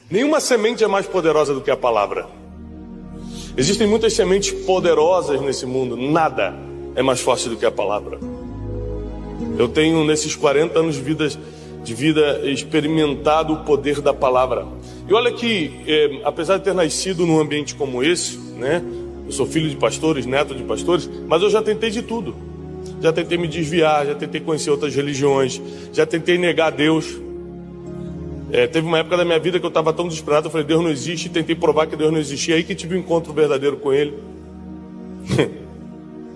Nenhuma semente é mais poderosa do que a palavra. Existem muitas sementes poderosas nesse mundo, nada é mais forte do que a palavra. Eu tenho, nesses 40 anos de vida, experimentado o poder da palavra. E olha que, apesar de ter nascido num ambiente como esse, né? Eu sou filho de pastores, neto de pastores, mas eu já tentei de tudo. Já tentei me desviar, já tentei conhecer outras religiões, já tentei negar Deus. Teve uma época da minha vida que eu estava tão desesperado, eu falei, Deus não existe, e tentei provar que Deus não existia, aí que tive um encontro verdadeiro com Ele.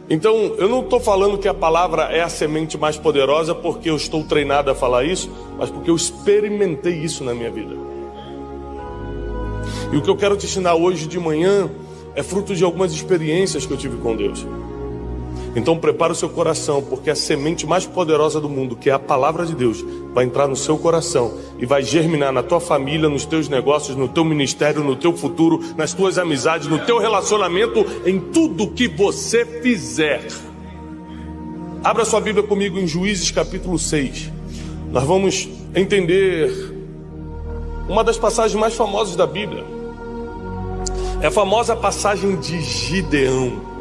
Então, eu não estou falando que a palavra é a semente mais poderosa porque eu estou treinado a falar isso, mas porque eu experimentei isso na minha vida. E o que eu quero te ensinar hoje de manhã é fruto de algumas experiências que eu tive com Deus. Então prepara o seu coração, porque a semente mais poderosa do mundo, que é a palavra de Deus, vai entrar no seu coração e vai germinar na tua família, nos teus negócios, no teu ministério, no teu futuro, nas tuas amizades, no teu relacionamento, em tudo que você fizer. Abra sua Bíblia comigo em Juízes capítulo 6. Nós vamos entender uma das passagens mais famosas da Bíblia. É a famosa passagem de Gideão.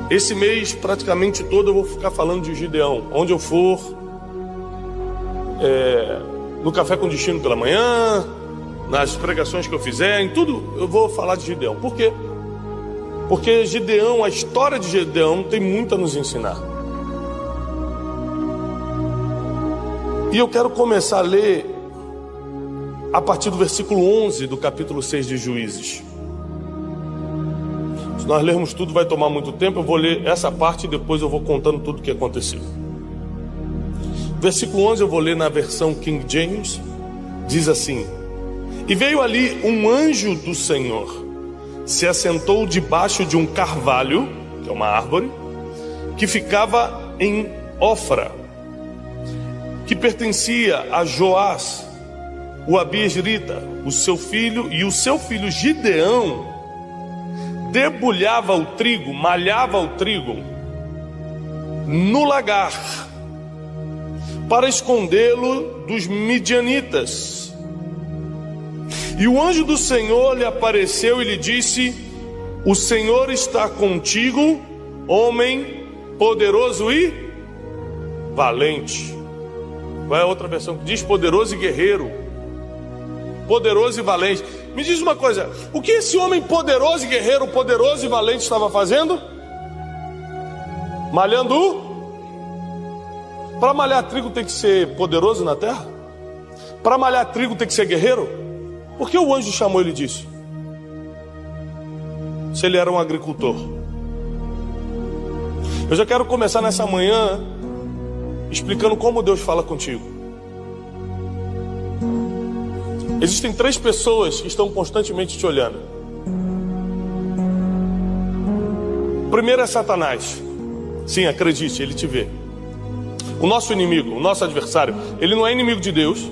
Esse mês, praticamente todo, eu vou ficar falando de Gideão. Onde eu for, no Café com Destino pela manhã, nas pregações que eu fizer, em tudo, eu vou falar de Gideão. Por quê? Porque Gideão, a história de Gideão tem muito a nos ensinar. E eu quero começar a ler a partir do versículo 11 do capítulo 6 de Juízes. Se nós lermos tudo vai tomar muito tempo, eu vou ler essa parte e depois eu vou contando tudo o que aconteceu. Versículo 11 eu vou ler na versão King James, diz assim: E veio ali um anjo do Senhor, se assentou debaixo de um carvalho, que é uma árvore, que ficava em Ofra, que pertencia a Joás, o abiezrita, o seu filho, e o seu filho Gideão debulhava o trigo, malhava o trigo no lagar para escondê-lo dos midianitas. E o anjo do Senhor lhe apareceu e lhe disse: O Senhor está contigo, homem poderoso e valente. Qual é a outra versão que diz poderoso e guerreiro? Poderoso e valente. Me diz uma coisa, o que esse homem poderoso e guerreiro, poderoso e valente estava fazendo? Malhando. Para malhar trigo tem que ser poderoso na terra? Para malhar trigo tem que ser guerreiro? Por que o anjo chamou ele disso? Se ele era um agricultor. Eu já quero começar nessa manhã explicando como Deus fala contigo. Existem 3 pessoas que estão constantemente te olhando. O primeiro é Satanás. Sim, acredite, ele te vê. O nosso inimigo, o nosso adversário, ele não é inimigo de Deus.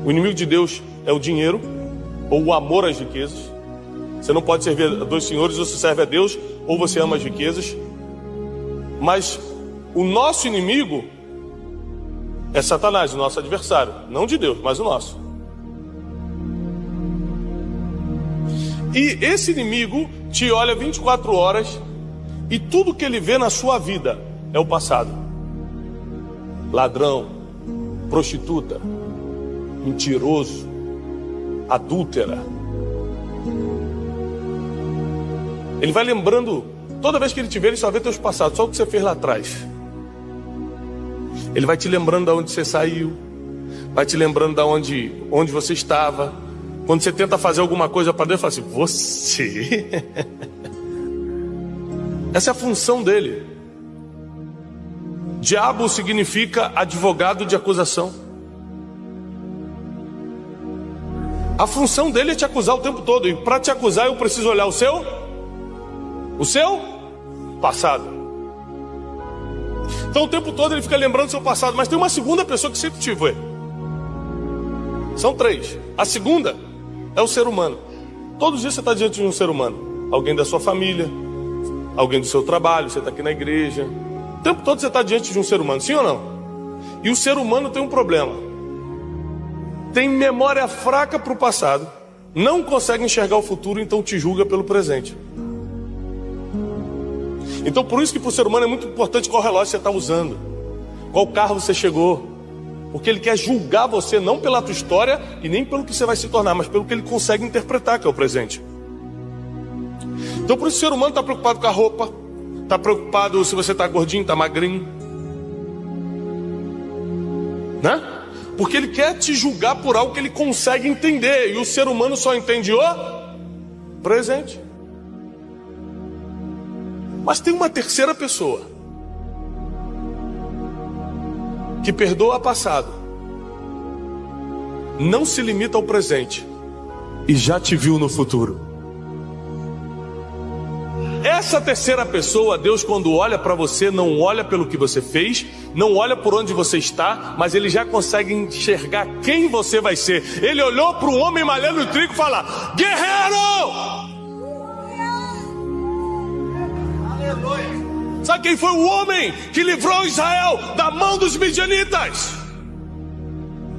O inimigo de Deus é o dinheiro ou o amor às riquezas. Você não pode servir a 2 senhores, ou você serve a Deus ou você ama as riquezas. Mas o nosso inimigo é Satanás, o nosso adversário. Não de Deus, mas o nosso. E esse inimigo te olha 24 horas e tudo que ele vê na sua vida é o passado. Ladrão, prostituta, mentiroso, adúltera. Ele vai lembrando, toda vez que ele te vê, ele só vê teus passados, só o que você fez lá atrás. Ele vai te lembrando de onde você saiu, vai te lembrando de onde você estava. Quando você tenta fazer alguma coisa para Deus, fala assim, você? Essa é a função dele. Diabo significa advogado de acusação. A função dele é te acusar o tempo todo. E para te acusar eu preciso olhar o seu passado. Então o tempo todo ele fica lembrando do seu passado. Mas tem uma segunda pessoa que sempre te vê. São 3. A segunda é o ser humano. Todos os dias você está diante de um ser humano. Alguém da sua família, alguém do seu trabalho, você está aqui na igreja. O tempo todo você está diante de um ser humano, sim ou não? E o ser humano tem um problema. tem memória fraca para o passado, não consegue enxergar o futuro, então te julga pelo presente. Então por isso que para o ser humano é muito importante qual relógio você está usando, qual carro você chegou, porque ele quer julgar você não pela tua história e nem pelo que você vai se tornar, mas pelo que ele consegue interpretar, que é o presente. Então por isso o ser humano está preocupado com a roupa, está preocupado se você está gordinho, está magrinho, né? Porque ele quer te julgar por algo que ele consegue entender, e o ser humano só entende o presente. Mas tem uma terceira pessoa que perdoa o passado, não se limita ao presente e já te viu no futuro. Essa terceira pessoa, Deus, quando olha para você, não olha pelo que você fez, não olha por onde você está, mas ele já consegue enxergar quem você vai ser. Ele olhou para o homem malhando o trigo e fala: guerreiro! Aleluia! Sabe quem foi o homem que livrou Israel da mão dos midianitas?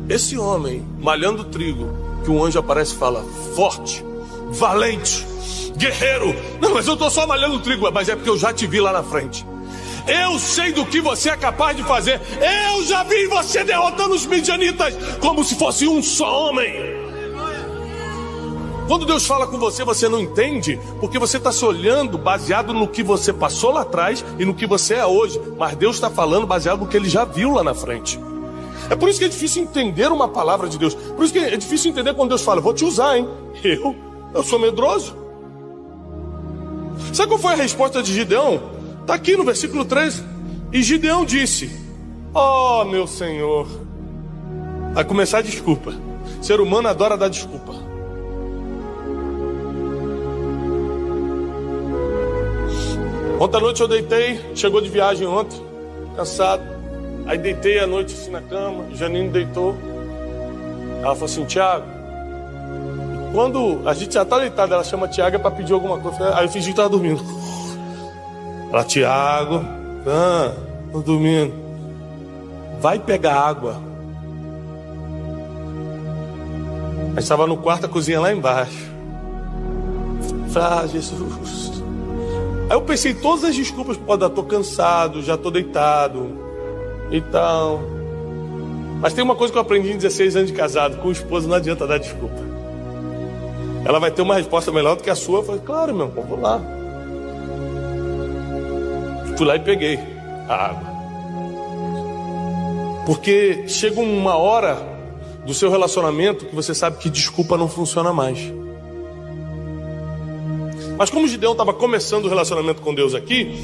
Esse homem malhando o trigo, que um anjo aparece e fala: forte, valente, guerreiro. Não, mas eu estou só malhando o trigo. Mas é porque eu já te vi lá na frente. Eu sei do que você é capaz de fazer. Eu já vi você derrotando os midianitas como se fosse um só homem. Quando Deus fala com você, você não entende, porque você está se olhando baseado no que você passou lá atrás e no que você é hoje. Mas Deus está falando baseado no que Ele já viu lá na frente. É por isso que é difícil entender uma palavra de Deus. Por isso que é difícil entender quando Deus fala: vou te usar, hein? Eu sou medroso. Sabe qual foi a resposta de Gideão? Está aqui no versículo 13. E Gideão disse: ó meu Senhor. Vai começar a desculpa. O ser humano adora dar desculpa. Ontem à noite eu deitei, chegou de viagem ontem, cansado. Aí deitei à noite assim na cama, Janine deitou. Ela falou assim: Tiago, quando a gente já está deitado, ela chama Tiago para pedir alguma coisa. Aí eu fingi que estava dormindo. Ela: Tiago, tô dormindo. Vai pegar água. A gente estava no quarto, a cozinha lá embaixo. Jesus. Aí eu pensei todas as desculpas que pode dar. Tô cansado, já tô deitado e tal. Mas tem uma coisa que eu aprendi em 16 anos de casado: com o esposo não adianta dar desculpa. Ela vai ter uma resposta melhor do que a sua. Eu falei: claro, meu irmão, vou lá. Fui lá e peguei a água. Porque chega uma hora do seu relacionamento que você sabe que desculpa não funciona mais. Mas como Gideão estava começando o relacionamento com Deus aqui,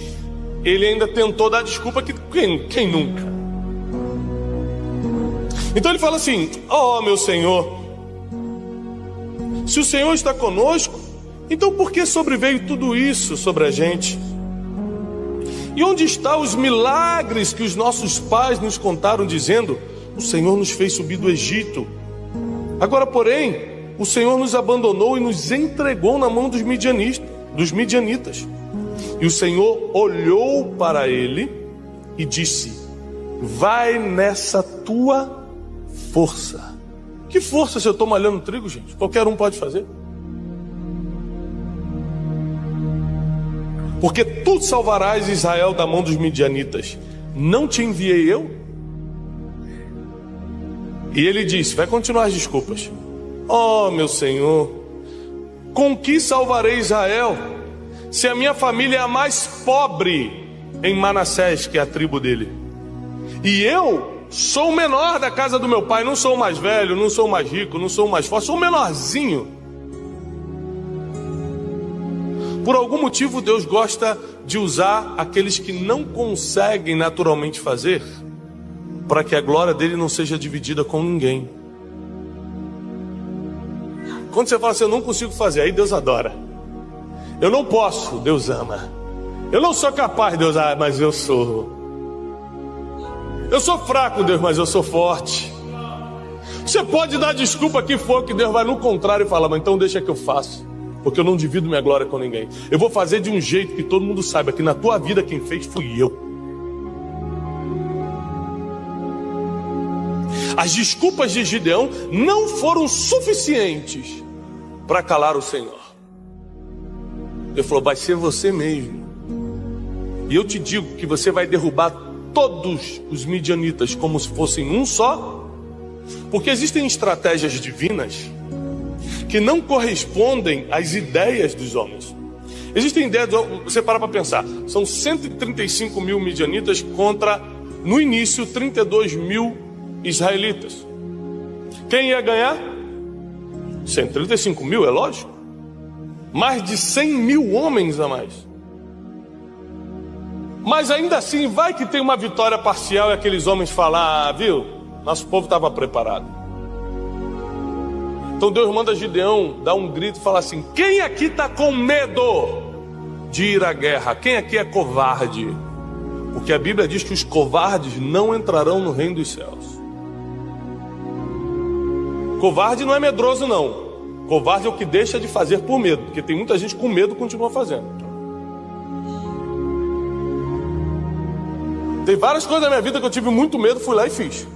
ele ainda tentou dar desculpa, que quem nunca? Então ele fala assim: ó meu Senhor, se o Senhor está conosco, então por que sobreveio tudo isso sobre a gente? E onde estão os milagres que os nossos pais nos contaram, dizendo: o Senhor nos fez subir do Egito? Agora, porém, o Senhor nos abandonou e nos entregou na mão dos midianitas. E o Senhor olhou para ele e disse: vai nessa tua força. Que força se eu estou malhando trigo, gente? Qualquer um pode fazer. Porque tu salvarás Israel da mão dos midianitas. Não te enviei eu? E ele disse: vai continuar as desculpas. Ó meu Senhor, com que salvarei Israel, se a minha família é a mais pobre em Manassés, que é a tribo dele? E eu sou o menor da casa do meu pai. Não sou o mais velho, não sou o mais rico, não sou o mais forte, sou o menorzinho. Por algum motivo Deus gosta de usar aqueles que não conseguem naturalmente fazer, para que a glória dele não seja dividida com ninguém. Quando você fala assim: eu não consigo fazer, aí Deus adora. Eu não posso, Deus ama. Eu não sou capaz, Deus, mas eu sou. Eu sou fraco, Deus, mas eu sou forte. Você pode dar desculpa que for, que Deus vai no contrário e fala: mas então deixa que eu faço, porque eu não divido minha glória com ninguém. Eu vou fazer de um jeito que todo mundo saiba que na tua vida quem fez fui eu. As desculpas de Gideão não foram suficientes para calar o Senhor. Ele falou: vai ser você mesmo. E eu te digo que você vai derrubar todos os midianitas como se fossem um só, porque existem estratégias divinas que não correspondem às ideias dos homens. Existem ideias, você para pensar, são 135 mil midianitas contra, no início, 32 mil israelitas. Quem ia ganhar? 135 mil, é lógico. Mais de 100 mil homens a mais. Mas ainda assim, vai que tem uma vitória parcial e aqueles homens falam: ah, viu, nosso povo estava preparado. Então Deus manda Gideão dar um grito e falar assim: quem aqui está com medo de ir à guerra? Quem aqui é covarde? Porque a Bíblia diz que os covardes não entrarão no reino dos céus. Covarde não é medroso, não. Covarde é o que deixa de fazer por medo, porque tem muita gente com medo e continua fazendo. Tem várias coisas na minha vida que eu tive muito medo, fui lá e fiz.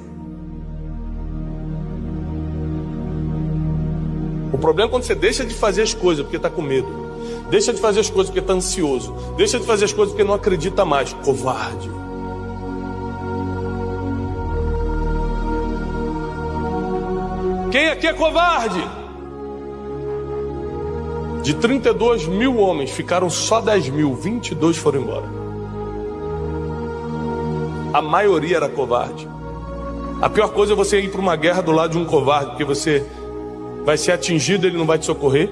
O problema é quando você deixa de fazer as coisas porque está com medo. Deixa de fazer as coisas porque está ansioso. Deixa de fazer as coisas porque não acredita mais. Covarde. Quem aqui é covarde? De 32 mil homens, ficaram só 10 mil, 22 foram embora. A maioria era covarde. A pior coisa é você ir para uma guerra do lado de um covarde, porque você vai ser atingido, ele não vai te socorrer.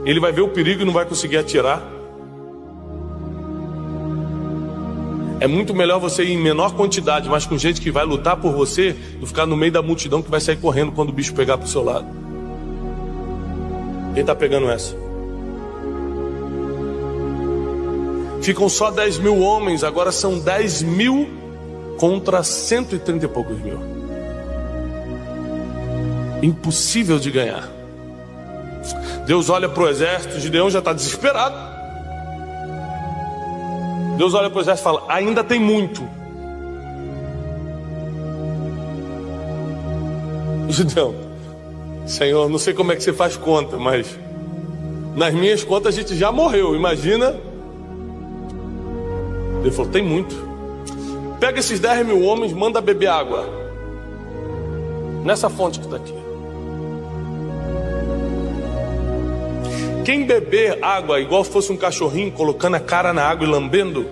Ele vai ver o perigo e não vai conseguir atirar. É muito melhor você ir em menor quantidade, mas com gente que vai lutar por você, do que ficar no meio da multidão que vai sair correndo quando o bicho pegar pro seu lado. Quem está pegando essa? Ficam só 10 mil homens, agora são 10 mil contra 130 e poucos mil. Impossível de ganhar. Deus olha para o exército, Gideão já está desesperado. Deus olha para o exército e fala: ainda tem muito. Gideão: Senhor, não sei como é que você faz conta, mas nas minhas contas a gente já morreu, imagina. Ele falou: tem muito. Pega esses 10 mil homens, manda beber água nessa fonte que está aqui. Quem beber água igual fosse um cachorrinho, colocando a cara na água e lambendo,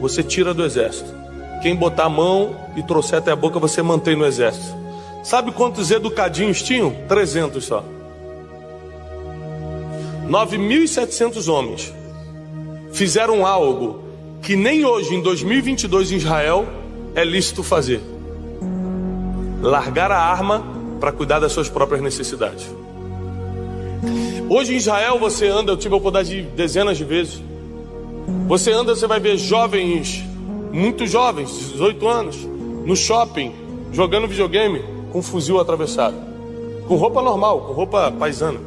você tira do exército. Quem botar a mão e trouxer até a boca, você mantém no exército. Sabe quantos educadinhos tinham? 300 só. 9.700 homens fizeram algo que nem hoje, em 2022, em Israel, é lícito fazer: largar a arma para cuidar das suas próprias necessidades. Hoje em Israel você anda, eu tive a oportunidade de ir dezenas de vezes. Você anda, você vai ver jovens, muito jovens, 18 anos, no shopping, jogando videogame, com um fuzil atravessado, com roupa normal, com roupa paisana.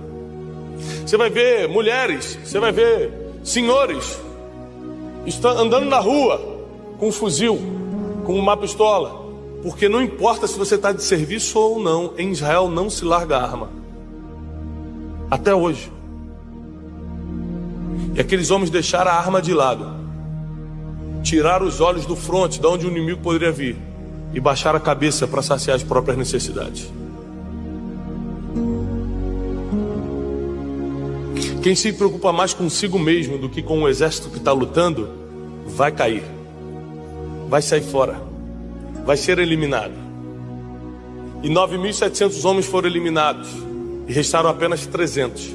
Você vai ver mulheres, você vai ver senhores andando na rua com um fuzil, com uma pistola, porque não importa se você está de serviço ou não, em Israel não se larga a arma. Até hoje. E aqueles homens deixaram a arma de lado, tiraram os olhos do fronte, de onde o inimigo poderia vir, e baixaram a cabeça para saciar as próprias necessidades. Quem se preocupa mais consigo mesmo do que com o exército que está lutando, vai cair, vai sair fora, vai ser eliminado. E 9.700 homens foram eliminados, e restaram apenas 300.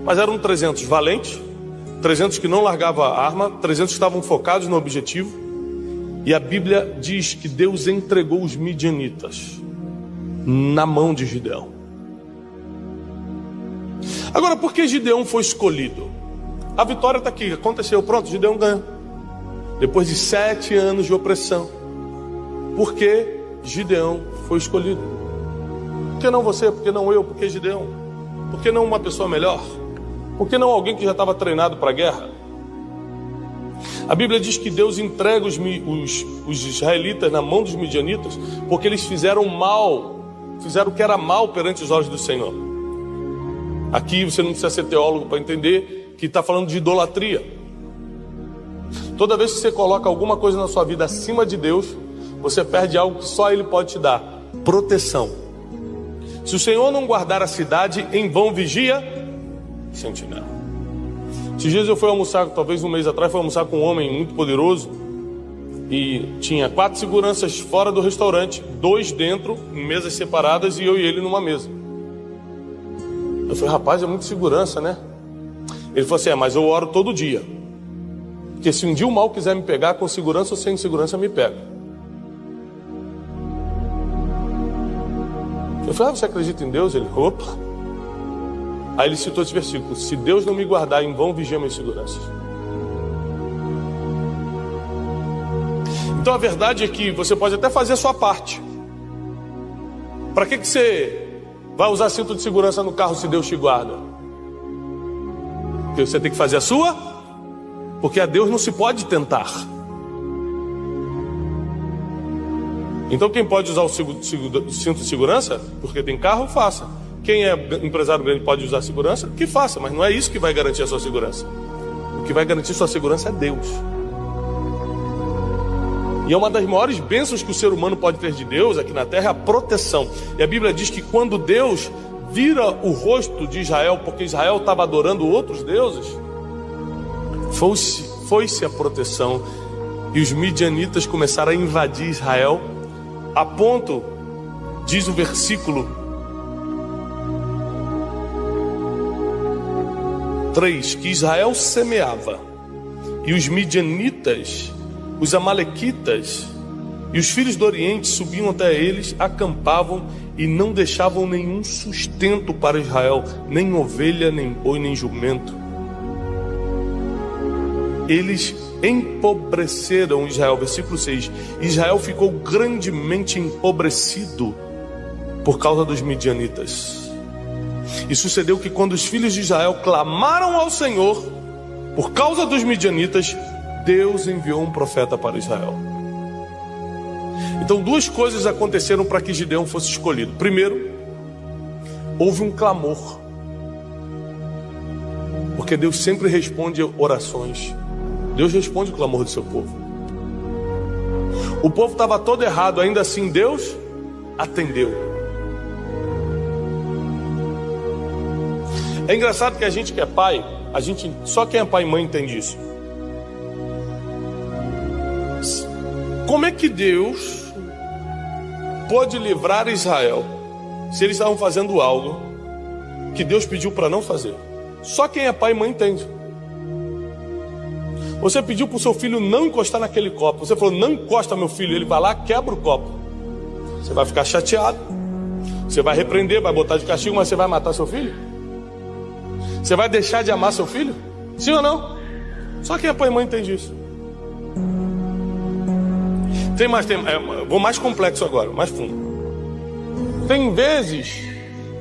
Mas eram 300 valentes, 300 que não largavam a arma, 300 que estavam focados no objetivo. E a Bíblia diz que Deus entregou os midianitas na mão de Gideão. Agora, por que Gideão foi escolhido? A vitória está aqui, aconteceu, pronto, Gideão ganha. Depois de 7 anos de opressão. Por que Gideão foi escolhido? Por que não você? Por que não eu? Por que Gideão? Por que não uma pessoa melhor? Por que não alguém que já estava treinado para a guerra? A Bíblia diz que Deus entrega os israelitas na mão dos midianitas porque eles fizeram o que era mal perante os olhos do Senhor. Aqui você não precisa ser teólogo para entender que está falando de idolatria. Toda vez que você coloca alguma coisa na sua vida acima de Deus, você perde algo que só Ele pode te dar: proteção. Se o Senhor não guardar a cidade, em vão vigia sentinela. Esses dias eu fui almoçar, talvez um mês atrás, fui almoçar com um homem muito poderoso e tinha 4 seguranças fora do restaurante, 2 dentro, em mesas separadas, e eu e ele numa mesa. Eu falei: rapaz, é muita segurança, né? Ele falou assim: mas eu oro todo dia, porque se um dia o mal quiser me pegar, com segurança ou sem segurança me pega. Eu falei: você acredita em Deus? Ele: opa. Aí ele citou esse versículo: se Deus não me guardar, em vão vigia minhas seguranças. Então a verdade é que você pode até fazer a sua parte. Para que você vai usar cinto de segurança no carro se Deus te guarda? Porque você tem que fazer a sua, porque a Deus não se pode tentar. Então quem pode usar o cinto de segurança, porque tem carro, faça. Quem é empresário grande pode usar segurança, que faça, mas não é isso que vai garantir a sua segurança. O que vai garantir a sua segurança é Deus. E é uma das maiores bênçãos que o ser humano pode ter de Deus aqui na terra, é a proteção. E a Bíblia diz que quando Deus vira o rosto de Israel, porque Israel estava adorando outros deuses, foi-se a proteção, e os midianitas começaram a invadir Israel, a ponto, diz o versículo 3, que Israel semeava, e os midianitas, os amalequitas e os filhos do Oriente subiam até eles, acampavam e não deixavam nenhum sustento para Israel, nem ovelha, nem boi, nem jumento. Eles empobreceram Israel. Versículo 6: Israel ficou grandemente empobrecido por causa dos midianitas. E sucedeu que quando os filhos de Israel clamaram ao Senhor por causa dos midianitas, Deus enviou um profeta para Israel. Então 2 coisas aconteceram para que Gideão fosse escolhido. Primeiro, houve um clamor, porque Deus sempre responde orações. Deus responde o clamor do seu povo. O povo estava todo errado, ainda assim Deus atendeu. É engraçado que a gente que é pai, só quem é pai e mãe entende isso. Como é que Deus pôde livrar Israel se eles estavam fazendo algo que Deus pediu para não fazer? Só quem é pai e mãe entende. Você pediu para o seu filho não encostar naquele copo. Você falou: não encosta, meu filho. Ele vai lá, quebra o copo. Você vai ficar chateado. Você vai repreender, vai botar de castigo, mas você vai matar seu filho? Você vai deixar de amar seu filho? Sim ou não? Só quem é pai e mãe entende isso. Vou mais complexo agora, mais fundo. Tem vezes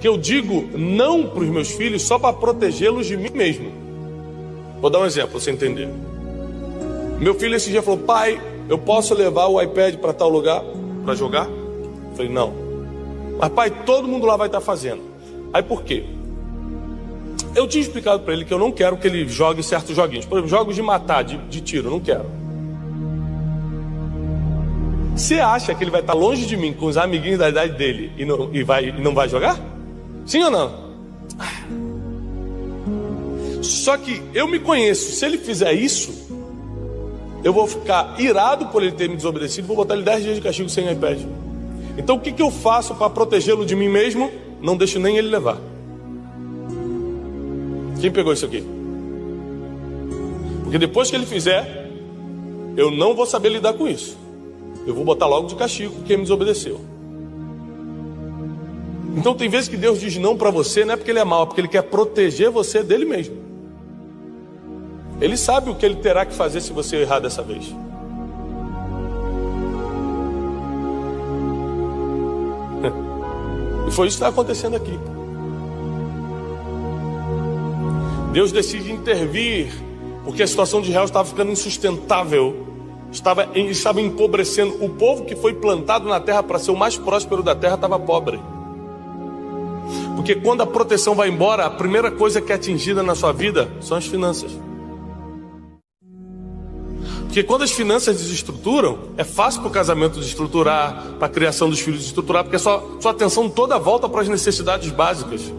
que eu digo não para os meus filhos só para protegê-los de mim mesmo. Vou dar um exemplo para você entender. Meu filho esse dia falou: pai, eu posso levar o iPad para tal lugar para jogar? Eu falei: não. Mas pai, todo mundo lá vai estar fazendo. Aí por quê? Eu tinha explicado para ele que eu não quero que ele jogue certos joguinhos. Por exemplo, jogos de matar, de tiro, eu não quero. Você acha que ele vai estar longe de mim com os amiguinhos da idade dele e não vai jogar? Sim ou não? Só que eu me conheço. Se ele fizer isso, eu vou ficar irado por ele ter me desobedecido. Vou botar ele 10 dias de castigo sem iPad. Então o que eu faço para protegê-lo de mim mesmo? Não deixo nem ele levar. Quem pegou isso aqui? Porque depois que ele fizer, eu não vou saber lidar com isso. Eu vou botar logo de castigo quem me desobedeceu. Então tem vezes que Deus diz não para você, não é porque ele é mau, é porque ele quer proteger você dele mesmo. Ele sabe o que ele terá que fazer se você errar dessa vez. E foi isso que está acontecendo aqui. Deus decide intervir porque a situação de Israel estava ficando insustentável, estava empobrecendo. O povo que foi plantado na terra para ser o mais próspero da terra estava pobre. Porque quando a proteção vai embora, a primeira coisa que é atingida na sua vida são as finanças. Porque quando as finanças desestruturam, é fácil para o casamento desestruturar, para a criação dos filhos desestruturar, porque a sua atenção toda volta para as necessidades básicas.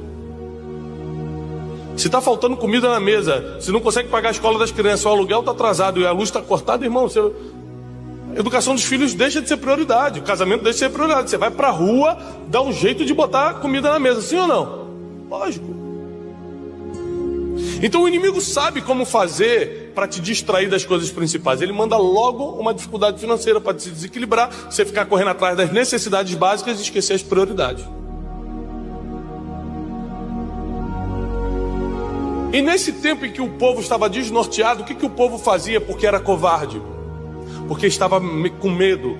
Se está faltando comida na mesa, se não consegue pagar a escola das crianças, o aluguel está atrasado e a luz está cortada, irmão, a educação dos filhos deixa de ser prioridade, o casamento deixa de ser prioridade. Você vai para a rua, dá um jeito de botar comida na mesa, sim ou não? Lógico. Então o inimigo sabe como fazer para te distrair das coisas principais. Ele manda logo uma dificuldade financeira para te desequilibrar, você ficar correndo atrás das necessidades básicas e esquecer as prioridades. E nesse tempo em que o povo estava desnorteado, o que o povo fazia? Porque era covarde, porque estava com medo.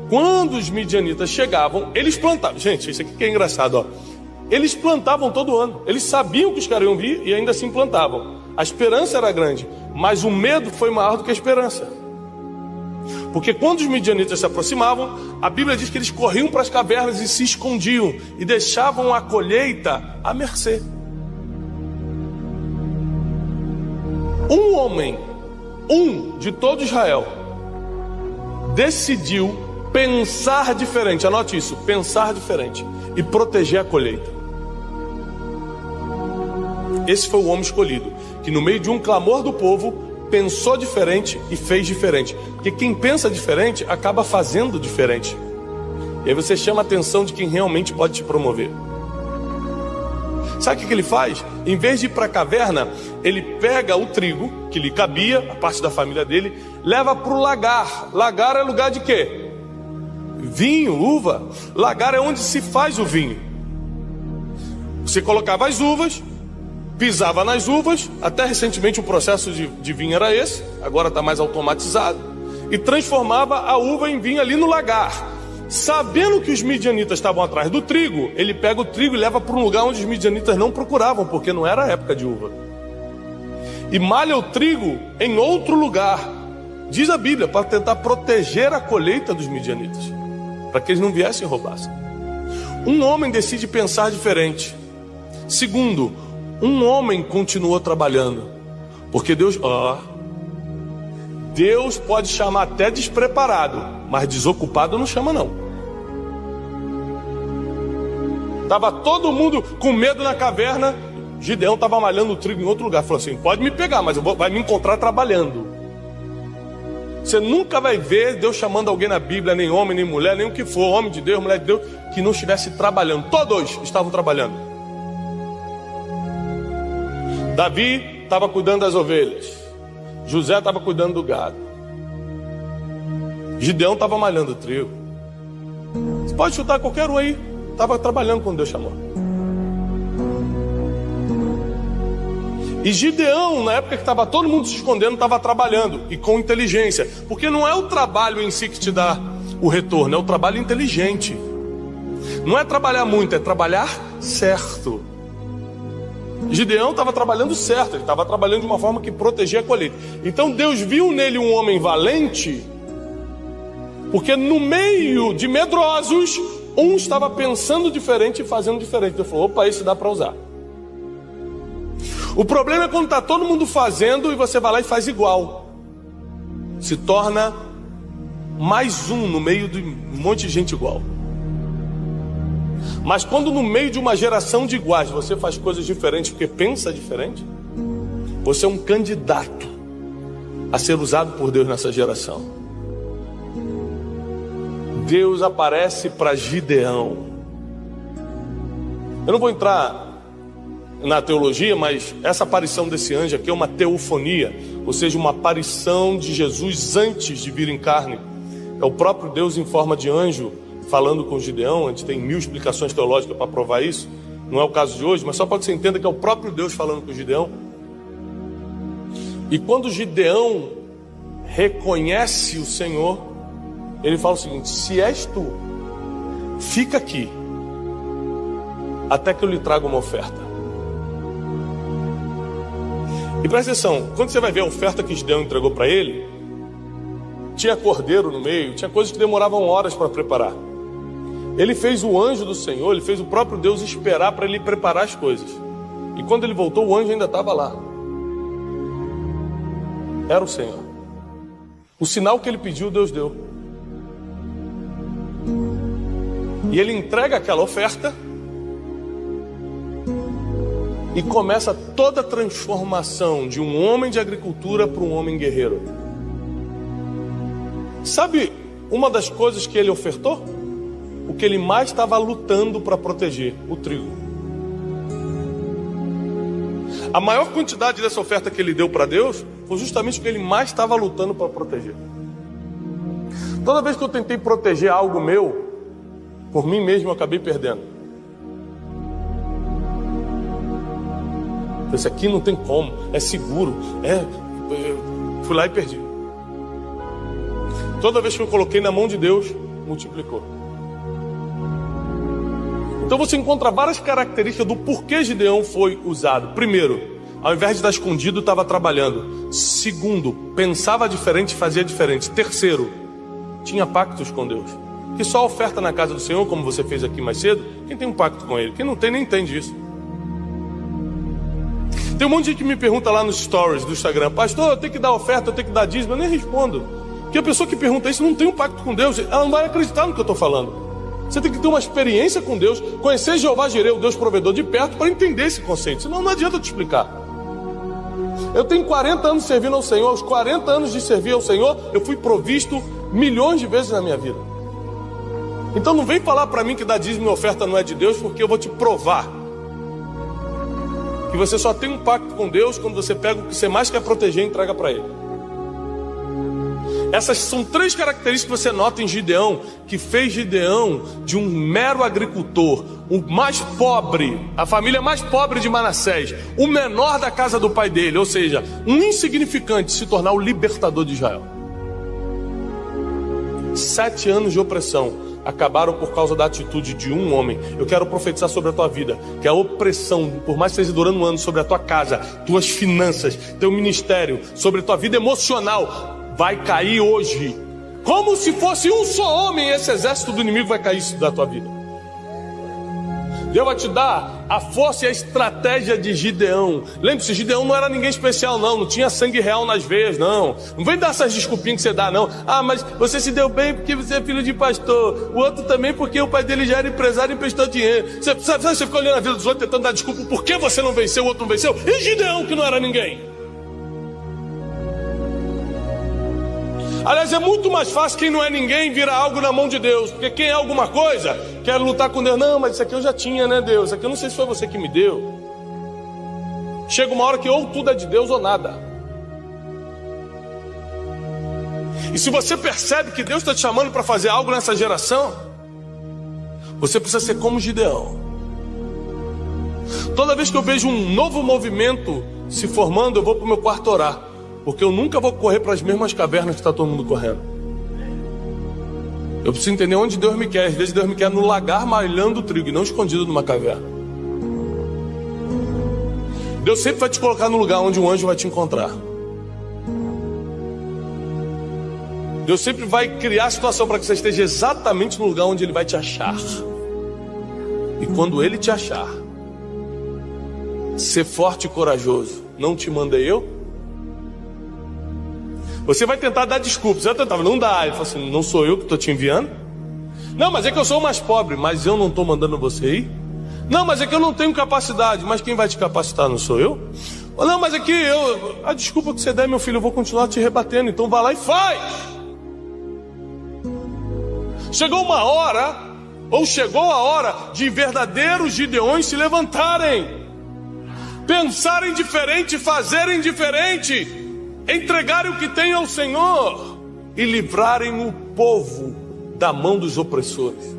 Quando os midianitas chegavam, eles plantavam. Gente, isso aqui que é engraçado, ó. Eles plantavam todo ano. Eles sabiam que os caras iam vir e ainda assim plantavam. A esperança era grande, mas o medo foi maior do que a esperança. Porque quando os midianitas se aproximavam, a Bíblia diz que eles corriam para as cavernas e se escondiam e deixavam a colheita à mercê. Um homem, de todo Israel, decidiu pensar diferente, anote isso, pensar diferente e proteger a colheita. Esse foi o homem escolhido, que no meio de um clamor do povo, pensou diferente e fez diferente. Porque quem pensa diferente, acaba fazendo diferente. E aí você chama a atenção de quem realmente pode te promover. Sabe o que ele faz? Em vez de ir para a caverna, ele pega o trigo, que lhe cabia, a parte da família dele, leva para o lagar. Lagar é lugar de quê? Vinho, uva. Lagar é onde se faz o vinho. Você colocava as uvas, pisava nas uvas, até recentemente o processo de vinho era esse, agora está mais automatizado, e transformava a uva em vinho ali no lagar. Sabendo que os midianitas estavam atrás do trigo, ele pega o trigo e leva para um lugar onde os midianitas não procuravam, porque não era a época de uva. E malha o trigo em outro lugar, diz a Bíblia, para tentar proteger a colheita dos midianitas, para que eles não viessem e roubassem. Um homem decide pensar diferente. Segundo, um homem continuou trabalhando, porque Deus pode chamar até despreparado, mas desocupado não chama não. Estava todo mundo com medo na caverna, Gideão estava malhando o trigo em outro lugar, falou assim, pode me pegar, mas vai me encontrar trabalhando. Você nunca vai ver Deus chamando alguém na Bíblia, nem homem, nem mulher, nem o que for, homem de Deus, mulher de Deus, que não estivesse trabalhando. Todos estavam trabalhando. Davi estava cuidando das ovelhas, José estava cuidando do gado, Gideão estava malhando o trigo. Você pode chutar qualquer um aí, estava trabalhando quando Deus chamou. E Gideão, na época que estava todo mundo se escondendo, estava trabalhando, e com inteligência, porque não é o trabalho em si que te dá o retorno, é o trabalho inteligente. Não é trabalhar muito, é trabalhar certo. Gideão estava trabalhando certo, ele estava trabalhando de uma forma que protegia a colheita. Então Deus viu nele um homem valente, porque no meio de medrosos, um estava pensando diferente e fazendo diferente. Deus falou, opa, esse dá para usar. O problema é quando está todo mundo fazendo e você vai lá e faz igual. Se torna mais um no meio de um monte de gente igual. Mas quando no meio de uma geração de iguais você faz coisas diferentes porque pensa diferente, você é um candidato a ser usado por Deus nessa geração. Deus aparece para Gideão. Eu não vou entrar na teologia, mas essa aparição desse anjo aqui é uma teofonia, ou seja, uma aparição de Jesus antes de vir em carne. É o próprio Deus em forma de anjo falando com Gideão. A gente tem 1000 explicações teológicas para provar isso, não é o caso de hoje, mas só para que você entenda que é o próprio Deus falando com Gideão. E quando Gideão reconhece o Senhor, ele fala o seguinte: se és tu, fica aqui até que eu lhe traga uma oferta. E presta atenção, quando você vai ver a oferta que Gideão entregou para ele, tinha cordeiro no meio, tinha coisas que demoravam horas para preparar. Ele fez o anjo do Senhor, ele fez o próprio Deus esperar para ele preparar as coisas. E quando ele voltou, o anjo ainda estava lá. Era o Senhor. O sinal que ele pediu, Deus deu. E ele entrega aquela oferta e começa toda a transformação de um homem de agricultura para um homem guerreiro. Sabe uma das coisas que ele ofertou? O que ele mais estava lutando para proteger, o trigo. A maior quantidade dessa oferta que ele deu para Deus foi justamente o que ele mais estava lutando para proteger. Toda vez que eu tentei proteger algo meu, por mim mesmo eu acabei perdendo. Esse aqui não tem como, é seguro, fui lá e perdi. Toda vez que eu coloquei na mão de Deus, multiplicou. Então você encontra várias características do porquê Gideão foi usado. Primeiro, ao invés de estar escondido, estava trabalhando. Segundo, pensava diferente, fazia diferente. Terceiro, tinha pactos com Deus. Que só oferta na casa do Senhor, como você fez aqui mais cedo, quem tem um pacto com Ele. Quem não tem, nem entende isso. Tem um monte de gente que me pergunta lá nos stories do Instagram: pastor, eu tenho que dar oferta, eu tenho que dar dízimo. Eu nem respondo. Porque a pessoa que pergunta isso não tem um pacto com Deus. Ela não vai acreditar no que eu estou falando. Você tem que ter uma experiência com Deus, conhecer Jeová Jireh, o Deus provedor, de perto, para entender esse conceito. Senão não adianta eu te explicar. Eu tenho 40 anos servindo ao Senhor. Aos 40 anos de servir ao Senhor, eu fui provisto milhões de vezes na minha vida. Então não vem falar para mim que dar dízimo e oferta não é de Deus, porque eu vou te provar que você só tem um pacto com Deus quando você pega o que você mais quer proteger e entrega para Ele. Essas são 3 características que você nota em Gideão, que fez Gideão de um mero agricultor, o mais pobre, a família mais pobre de Manassés, o menor da casa do pai dele, ou seja, um insignificante, se tornar o libertador de Israel. 7 anos de opressão acabaram por causa da atitude de um homem. Eu quero profetizar sobre a tua vida, que a opressão, por mais que esteja durando um ano, sobre a tua casa, tuas finanças, teu ministério, sobre a tua vida emocional, vai cair hoje. Como se fosse um só homem, esse exército do inimigo vai cair da tua vida. Deus vai te dar a força e a estratégia de Gideão. Lembre-se, Gideão não era ninguém especial não tinha sangue real nas veias, não vem dar essas desculpinhas que você dá, não. Ah, mas você se deu bem porque você é filho de pastor, o outro também porque o pai dele já era empresário e emprestou dinheiro. Você fica olhando a vida dos outros tentando dar desculpa por que você não venceu, o outro não venceu. E Gideão, que não era ninguém? Aliás, é muito mais fácil quem não é ninguém virar algo na mão de Deus. Porque quem é alguma coisa, quer lutar com Deus. Não, mas isso aqui eu já tinha, né, Deus? Isso aqui eu não sei se foi você que me deu. Chega uma hora que ou tudo é de Deus ou nada. E se você percebe que Deus está te chamando para fazer algo nessa geração, você precisa ser como Gideão. Toda vez que eu vejo um novo movimento se formando, eu vou para o meu quarto orar. Porque eu nunca vou correr para as mesmas cavernas que está todo mundo correndo. Eu preciso entender onde Deus me quer. Às vezes Deus me quer no lagar malhando o trigo e não escondido numa caverna. Deus sempre vai te colocar no lugar onde um anjo vai te encontrar. Deus sempre vai criar a situação para que você esteja exatamente no lugar onde Ele vai te achar. E quando Ele te achar, ser forte e corajoso. Não te mandei eu? Você vai tentar dar desculpas. Eu tentava, não dá. Ele fala assim: não sou eu que estou te enviando? Não, mas é que eu sou o mais pobre. Mas eu não estou mandando você ir? Não, mas é que eu não tenho capacidade. Mas quem vai te capacitar não sou eu? Não, mas é que a desculpa que você der, meu filho, eu vou continuar te rebatendo. Então vai lá e faz. Chegou uma hora, ou chegou a hora, de verdadeiros Gideões se levantarem, pensarem diferente, fazerem diferente, entregarem o que têm ao Senhor e livrarem o povo da mão dos opressores.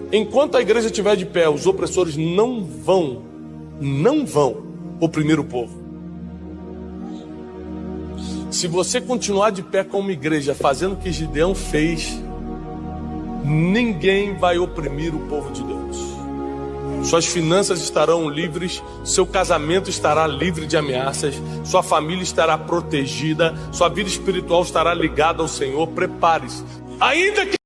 Enquanto a igreja estiver de pé, os opressores não vão oprimir o povo. Se você continuar de pé como igreja, fazendo o que Gideão fez, ninguém vai oprimir o povo de Deus. Suas finanças estarão livres, seu casamento estará livre de ameaças, sua família estará protegida, sua vida espiritual estará ligada ao Senhor. Prepare-se. Ainda que